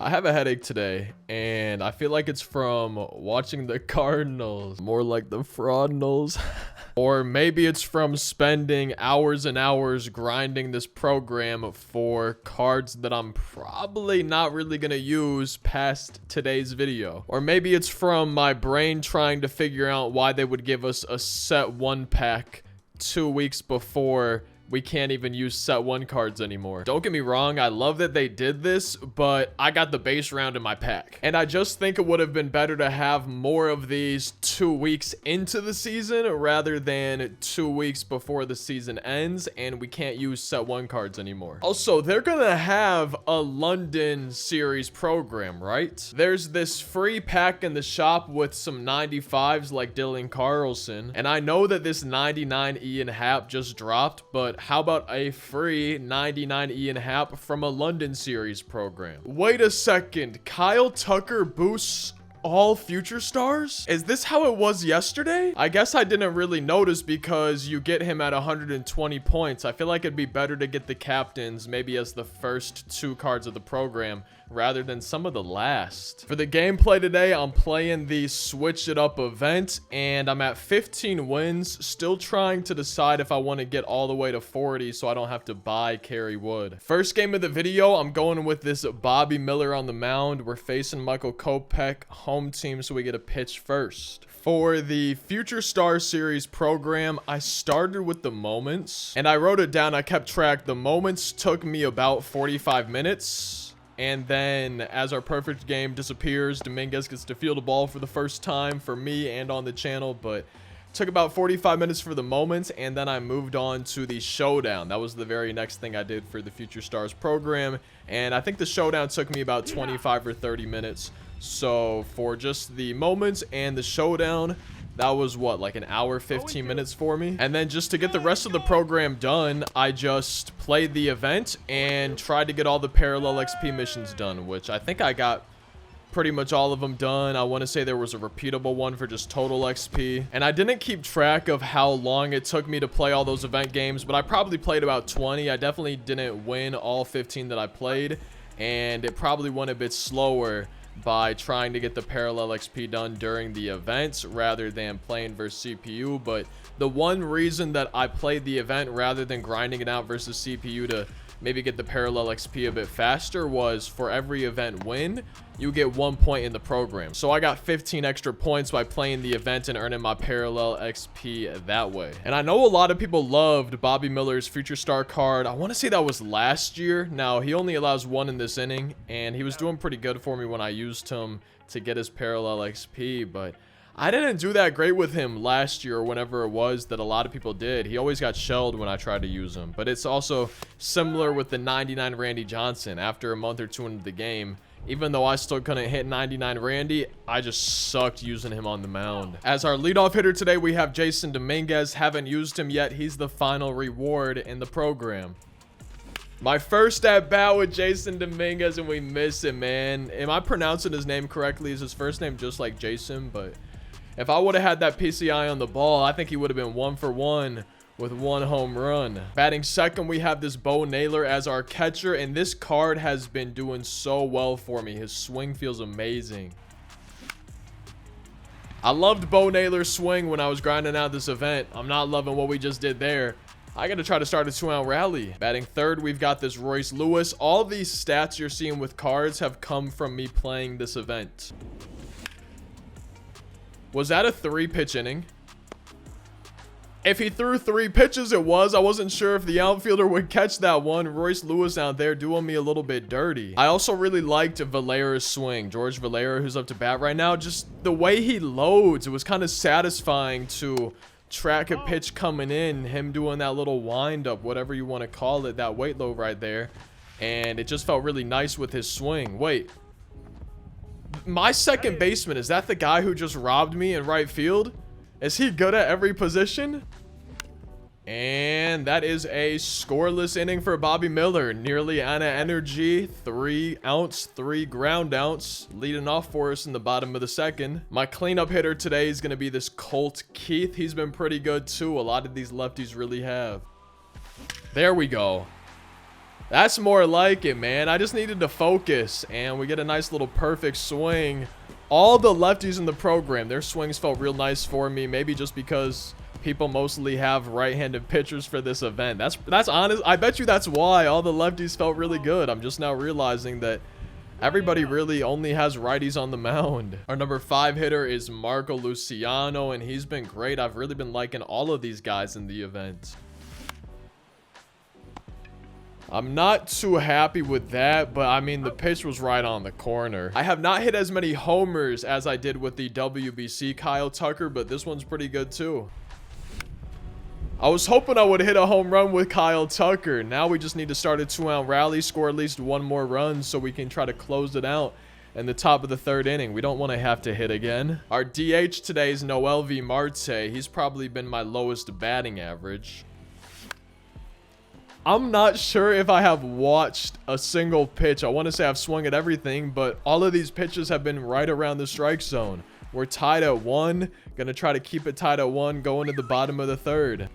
I have a headache today, and I feel like it's from watching the Cardinals. More like the Fraudinals. Or maybe it's from spending hours and hours grinding this program for cards that I'm probably not really gonna use past today's video. Or maybe it's from my brain trying to figure out why they would give us a set 1 pack 2 weeks before we can't even use set 1 cards anymore. Don't get me wrong, I love that they did this, but I got the base round in my pack. And I just think it would have been better to have more of these 2 weeks into the season rather than 2 weeks before the season ends and we can't use set 1 cards anymore. Also, they're gonna have a London series program, right? There's this free pack in the shop with some 95s like Dylan Carlson, and I know that this 99 Ian Happ just dropped, but how about a free 99 Ian Happ from a London series program? Wait a second, Kyle Tucker boosts all future stars? Is this how it was yesterday? I guess I didn't really notice because you get him at 120 points. I feel like it'd be better to get the captains maybe as the first 2 cards of the program rather than some of the last. For the gameplay today, I'm playing the Switch It Up event, and I'm at 15 wins, still trying to decide if I want to get all the way to 40 so I don't have to buy Kerry Wood. First game of the video, I'm going with this Bobby Miller on the mound. We're facing Michael Kopech, home team, so we get a pitch first. For the Future Star Series program, I started with the moments, and I wrote it down. I kept track. The moments took me about 45 minutes. And then as our perfect game disappears, Dominguez gets to field the ball for the first time for me and on the channel, but took about 45 minutes for the moments, and then I moved on to the showdown. That was the very next thing I did for the Future Stars program, and I think the showdown took me about 25 or 30 minutes. So for just the moments and the showdown, that was what, like an hour 15 minutes for me. And then just to get the rest of the program done, I just played the event and tried to get all the parallel XP missions done, which I think I got pretty much all of them done. I want to say there was a repeatable one for just total XP, and I didn't keep track of how long it took me to play all those event games, but I probably played about 20. I definitely didn't win all 15 that I played, and it probably went a bit slower by trying to get the parallel XP done during the events rather than playing versus CPU. But the one reason that I played the event rather than grinding it out versus CPU to maybe get the parallel XP a bit faster was for every event win, you get 1 point in the program. So I got 15 extra points by playing the event and earning my parallel XP that way. And I know a lot of people loved Bobby Miller's Future Star card. I want to say that was last year. Now, he only allows 1 in this inning, and he was doing pretty good for me when I used him to get his parallel XP, but I didn't do that great with him last year or whenever it was that a lot of people did. He always got shelled when I tried to use him. But it's also similar with the 99 Randy Johnson. After a month or 2 into the game, even though I still couldn't hit 99 Randy, I just sucked using him on the mound. As our leadoff hitter today, we have Jason Dominguez. Haven't used him yet. He's the final reward in the program. My first at bat with Jason Dominguez, and we miss him, man. Am I pronouncing his name correctly? Is his first name just like Jason? But if I would have had that PCI on the ball, I think he would have been 1 for 1 with 1 home run. Batting second, we have this Bo Naylor as our catcher, and this card has been doing so well for me. His swing feels amazing. I loved Bo Naylor's swing when I was grinding out this event. I'm not loving what we just did there. I got to try to start a 2-out rally. Batting third, we've got this Royce Lewis. All these stats you're seeing with cards have come from me playing this event. Was that a 3-pitch inning? If he threw 3 pitches, it was. I wasn't sure if the outfielder would catch that one. Royce Lewis out there doing me a little bit dirty. I also really liked Valera's swing. George Valera, who's up to bat right now, just the way he loads, it was kind of satisfying to track a pitch coming in, him doing that little wind up, whatever you want to call it, that weight load right there. And it just felt really nice with his swing. Wait. My second baseman, is that the guy who just robbed me in right field? Is he good at every position? And that is a scoreless inning for Bobby Miller. Nearly out of energy. 3 outs, 3 ground outs. Leading off for us in the bottom of the second. My cleanup hitter today is going to be this Colt Keith. He's been pretty good too. A lot of these lefties really have. There we go. That's more like it, man. I just needed to focus, and we get a nice little perfect swing. All the lefties in the program, their swings felt real nice for me. Maybe just because people mostly have right-handed pitchers for this event. That's honest. I bet you that's why all the lefties felt really good. I'm just now realizing that everybody really only has righties on the mound. Our number 5 hitter is Marco Luciano, and he's been great. I've really been liking all of these guys in the event. I'm not too happy with that, but I mean, the pitch was right on the corner. I have not hit as many homers as I did with the WBC Kyle Tucker, but this one's pretty good too. I was hoping I would hit a home run with Kyle Tucker. Now we just need to start a 2-out rally, score at least one more run so we can try to close it out in the top of the 3rd inning. We don't want to have to hit again. Our DH today is Noelvi Marte. He's probably been my lowest batting average. I'm not sure if I have watched a single pitch. I want to say I've swung at everything, but all of these pitches have been right around the strike zone. We're tied at 1. Gonna try to keep it tied at 1 going to the bottom of the 3rd.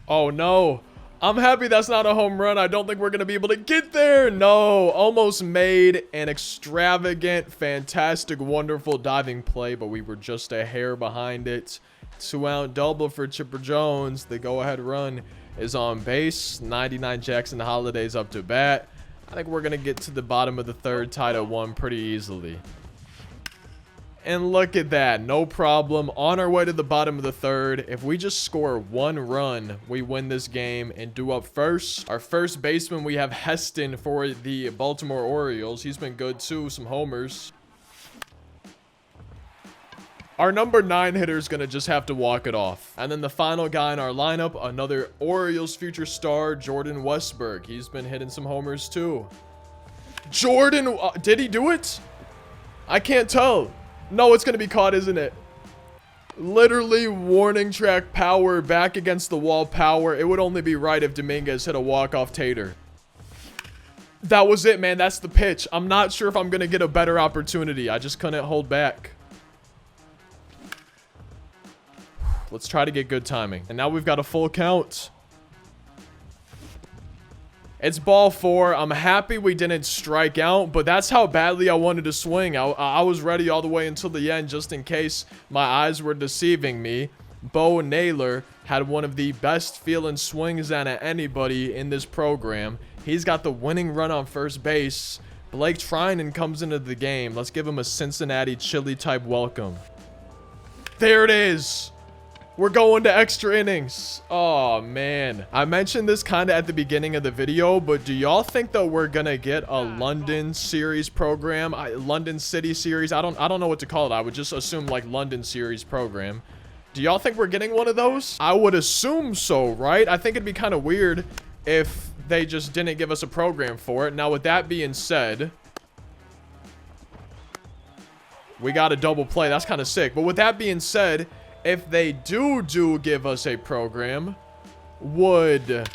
Oh no. I'm happy that's not a home run. I don't think we're gonna be able to get there. No, almost made an extravagant, fantastic, wonderful diving play, but we were just a hair behind it. 2-out double for Chipper Jones. The go-ahead run is on base. 99 Jackson Holiday's up to bat. I think we're gonna get to the bottom of the 3rd, tied at 1 pretty easily. And look at that, no problem. On our way to the bottom of the 3rd. If we just score 1 run, we win this game and do up first. Our first baseman, we have Heston for the Baltimore Orioles. He's been good too, some homers. Our number 9 hitter is going to just have to walk it off. And then the final guy in our lineup, another Orioles future star, Jordan Westburg. He's been hitting some homers too. Jordan, did he do it? I can't tell. No, it's going to be caught, isn't it? Literally warning track power, back against the wall power. It would only be right if Dominguez hit a walk-off tater. That was it, man. That's the pitch. I'm not sure if I'm going to get a better opportunity. I just couldn't hold back. Let's try to get good timing. And now we've got a full count. It's ball 4. I'm happy we didn't strike out, but that's how badly I wanted to swing. I was ready all the way until the end just in case my eyes were deceiving me. Bo Naylor had one of the best feeling swings out of anybody in this program. He's got the winning run on first base. Blake Trinan comes into the game. Let's give him a Cincinnati chili type welcome. There it is. We're going to extra innings. Oh, man. I mentioned this kind of at the beginning of the video, but do y'all think that we're going to get a London series program? London City series? I don't know what to call it. I would just assume like London series program. Do y'all think we're getting one of those? I would assume so, right? I think it'd be kind of weird if they just didn't give us a program for it. Now, with that being said, we got a double play. That's kind of sick. But with that being said, if they do give us a program, would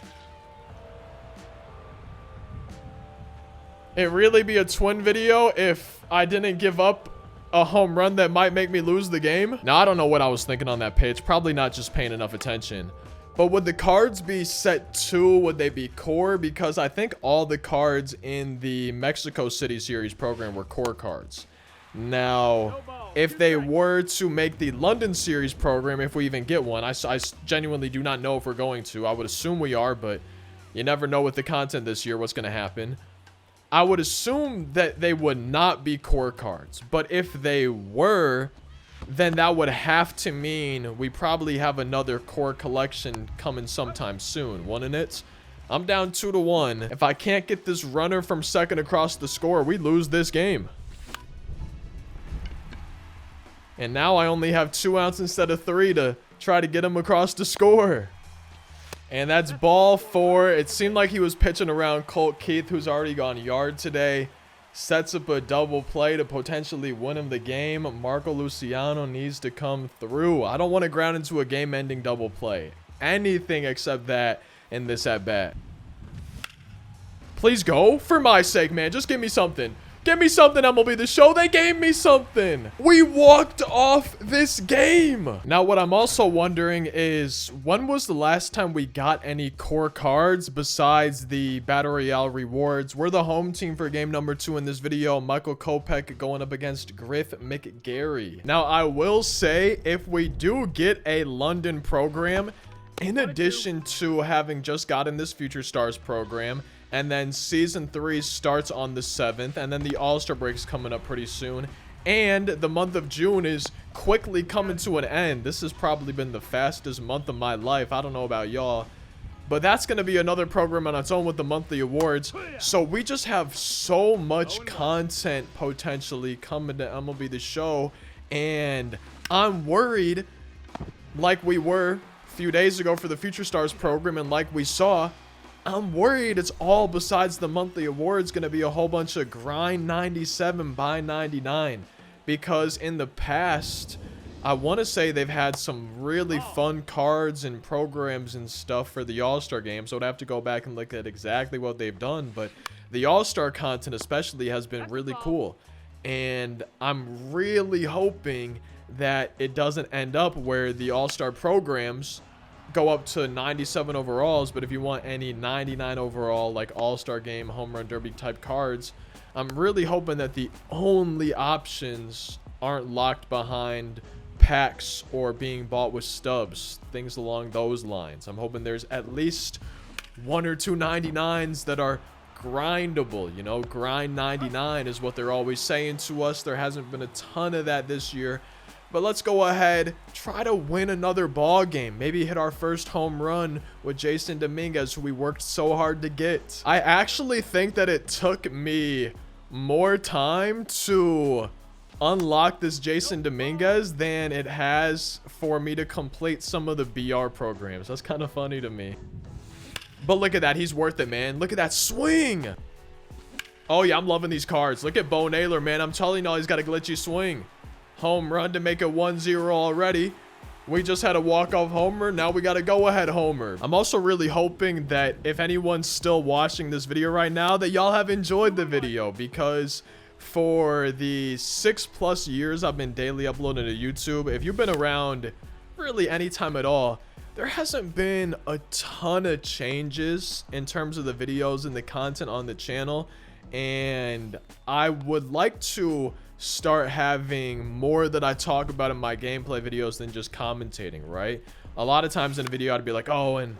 it really be a twin video if I didn't give up a home run that might make me lose the game? Now, I don't know what I was thinking on that pitch. Probably not just paying enough attention. But would the cards be set 2? Would they be core? Because I think all the cards in the Mexico City series program were core cards. Now, if they were to make the London series program, if we even get one, I genuinely do not know if we're going to. I would assume we are, but you never know with the content this year what's going to happen. I would assume that they would not be core cards, but if they were, then that would have to mean we probably have another core collection coming sometime soon, wouldn't it? I'm down 2-1. If I can't get this runner from second across the score, we lose this game. And now I only have 2 outs instead of 3 to try to get him across the score. And that's ball 4. It seemed like he was pitching around Colt Keith, who's already gone yard today. Sets up a double play to potentially win him the game. Marco Luciano needs to come through. I don't want to ground into a game-ending double play. Anything except that in this at-bat. Please go. For my sake, man. Just give me something. Give me something, MLB The Show. They gave me something. We walked off this game. Now, what I'm also wondering is, when was the last time we got any core cards besides the Battle Royale rewards? We're the home team for game number 2 in this video. Michael Kopech going up against Griff McGarry. Now, I will say, if we do get a London program, in addition to having just gotten this Future Stars program, and then season 3 starts on the 7th, and then the All-Star break's coming up pretty soon, and the month of June is quickly coming to an end. This has probably been the fastest month of my life. I don't know about y'all, but that's going to be another program on its own with the monthly awards. So we just have so much content potentially coming to MLB The Show, and I'm worried, like we were a few days ago for the Future Stars program, and like we saw, I'm worried it's all besides the monthly awards going to be a whole bunch of grind 97 by 99, because in the past, I want to say they've had some really fun cards and programs and stuff for the All-Star game, so I'd have to go back and look at exactly what they've done, but the All-Star content especially has been really cool, and I'm really hoping that it doesn't end up where the All-Star programs go up to 97 overalls, but if you want any 99 overall like All-Star game, home run derby type cards, I'm really hoping that the only options aren't locked behind packs or being bought with stubs, things along those lines. I'm hoping there's at least 1 or 2 99s that are grindable. You know, grind 99 is what they're always saying to us. There hasn't been a ton of that this year. But let's go ahead, try to win another ball game. Maybe hit our first home run with Jasson Dominguez, who we worked so hard to get. I actually think that it took me more time to unlock this Jasson Dominguez than it has for me to complete some of the BR programs. That's kind of funny to me. But look at that. He's worth it, man. Look at that swing. Oh, yeah, I'm loving these cards. Look at Bo Naylor, man. I'm telling y'all, he's got a glitchy swing. Home run to make it 1-0 already. We just had a walk-off homer. Now we got a go-ahead homer. I'm also really hoping that if anyone's still watching this video right now, that y'all have enjoyed the video, because for the 6+ years I've been daily uploading to YouTube, if you've been around really any time at all, there hasn't been a ton of changes in terms of the videos and the content on the channel, and I would like to start having more that I talk about in my gameplay videos than just commentating, right? A lot of times in a video I'd be like, oh, and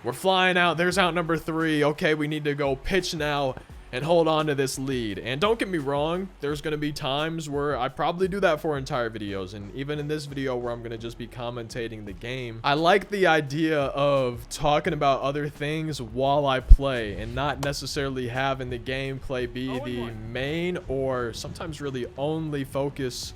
we're flying out, there's out number 3, okay, we need to go pitch now and hold on to this lead. And don't get me wrong, there's going to be times where I probably do that for entire videos, and even in this video where I'm going to just be commentating the game, I like the idea of talking about other things while I play and not necessarily having the gameplay be the main or sometimes really only focus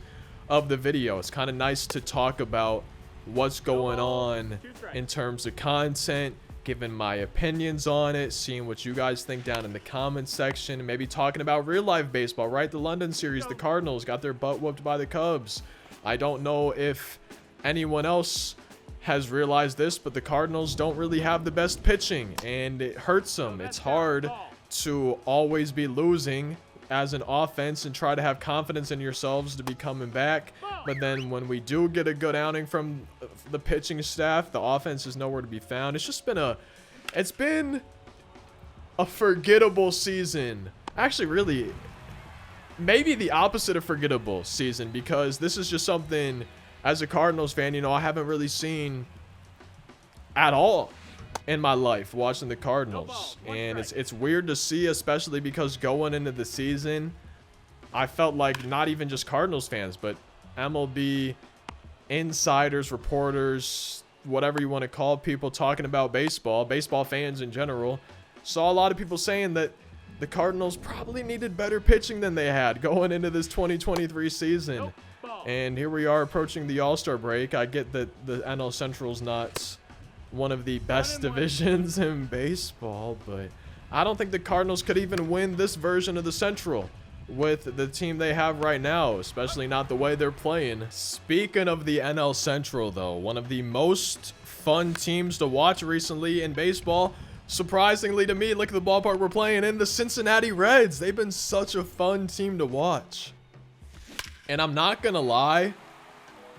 of the video. It's kind of nice to talk about what's going on in terms of content, giving my opinions on it, seeing what you guys think down in the comments section, and maybe talking about real life baseball, right? The London series, the Cardinals got their butt whooped by the Cubs. I don't know if anyone else has realized this, but the Cardinals don't really have the best pitching, and it hurts them. It's hard to always be losing as an offense and try to have confidence in yourselves to be coming back, but then when we do get a good outing from the pitching staff, the offense is nowhere to be found. It's just been a forgettable season. Actually, really, maybe the opposite of forgettable season, because this is just something, as a Cardinals fan, you know, I haven't really seen at all in my life watching the Cardinals, and it's weird to see, especially because going into the season, I felt like not even just Cardinals fans, but MLB insiders, reporters, whatever you want to call people talking about baseball fans in general, saw a lot of people saying that the Cardinals probably needed better pitching than they had going into this 2023 season. And here we are approaching the All-Star break. I get that the NL Central's not one of the best divisions in baseball, but I don't think the Cardinals could even win this version of the Central with the team they have right now, especially not the way they're playing. Speaking of the NL Central, though, one of the most fun teams to watch recently in baseball surprisingly to me, look at the ballpark we're playing in, the Cincinnati Reds. They've been such a fun team to watch. And I'm not gonna lie,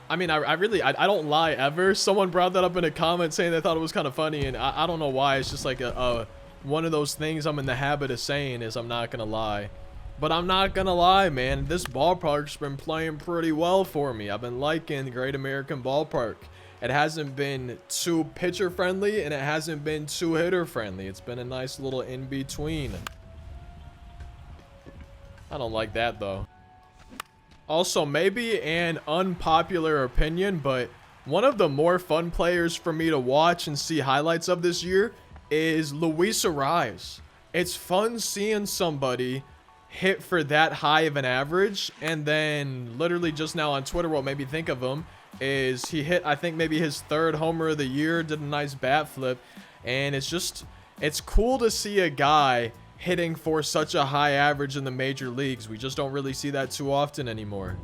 I mean, I don't lie ever. Someone brought that up in a comment saying they thought it was kind of funny, and I don't know why. It's just like one of those things I'm in the habit of saying is I'm not gonna lie. But I'm not gonna lie, man, this ballpark's been playing pretty well for me. I've been liking Great American Ballpark. It hasn't been too pitcher friendly, and it hasn't been too hitter friendly. It's been a nice little in between. I don't like that though. Also, maybe an unpopular opinion, but one of the more fun players for me to watch and see highlights of this year is Luis Arraez. It's fun seeing somebody hit for that high of an average, and then literally just now on Twitter, what made me think of him is he hit, I think, maybe his 3rd homer of the year, did a nice bat flip, and it's cool to see a guy hitting for such a high average in the major leagues. We just don't really see that too often anymore.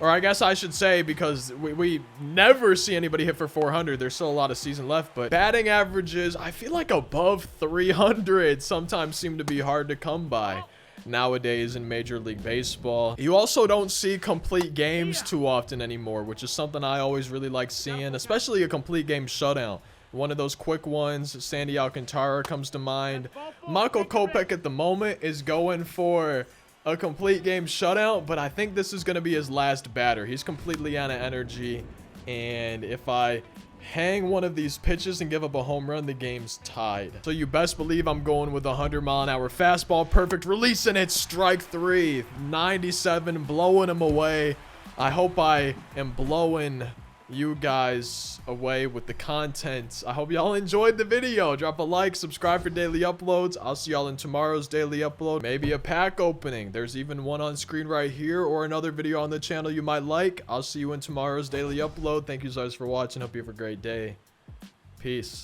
Or I guess I should say, because we never see anybody hit for 400. There's still a lot of season left, but batting averages, I feel like above 300 sometimes seem to be hard to come by nowadays in Major League Baseball. You also don't see complete games too often anymore, which is something I always really like seeing, especially a complete game shutout. One of those quick ones, Sandy Alcantara comes to mind. Michael Kopech at the moment is going for a complete game shutout, but I think this is going to be his last batter. He's completely out of energy, and if I hang one of these pitches and give up a home run, the game's tied. So you best believe I'm going with a 100-mile-an-hour fastball. Perfect release, and it's strike 3. 97, blowing him away. I hope I am blowing you guys away with the content. I hope y'all enjoyed the video. Drop a like, subscribe for daily uploads. I'll see y'all in tomorrow's daily upload. Maybe a pack opening. There's even one on screen right here, or another video on the channel you might like. I'll see you in tomorrow's daily upload. Thank you guys for watching. Hope you have a great day. Peace.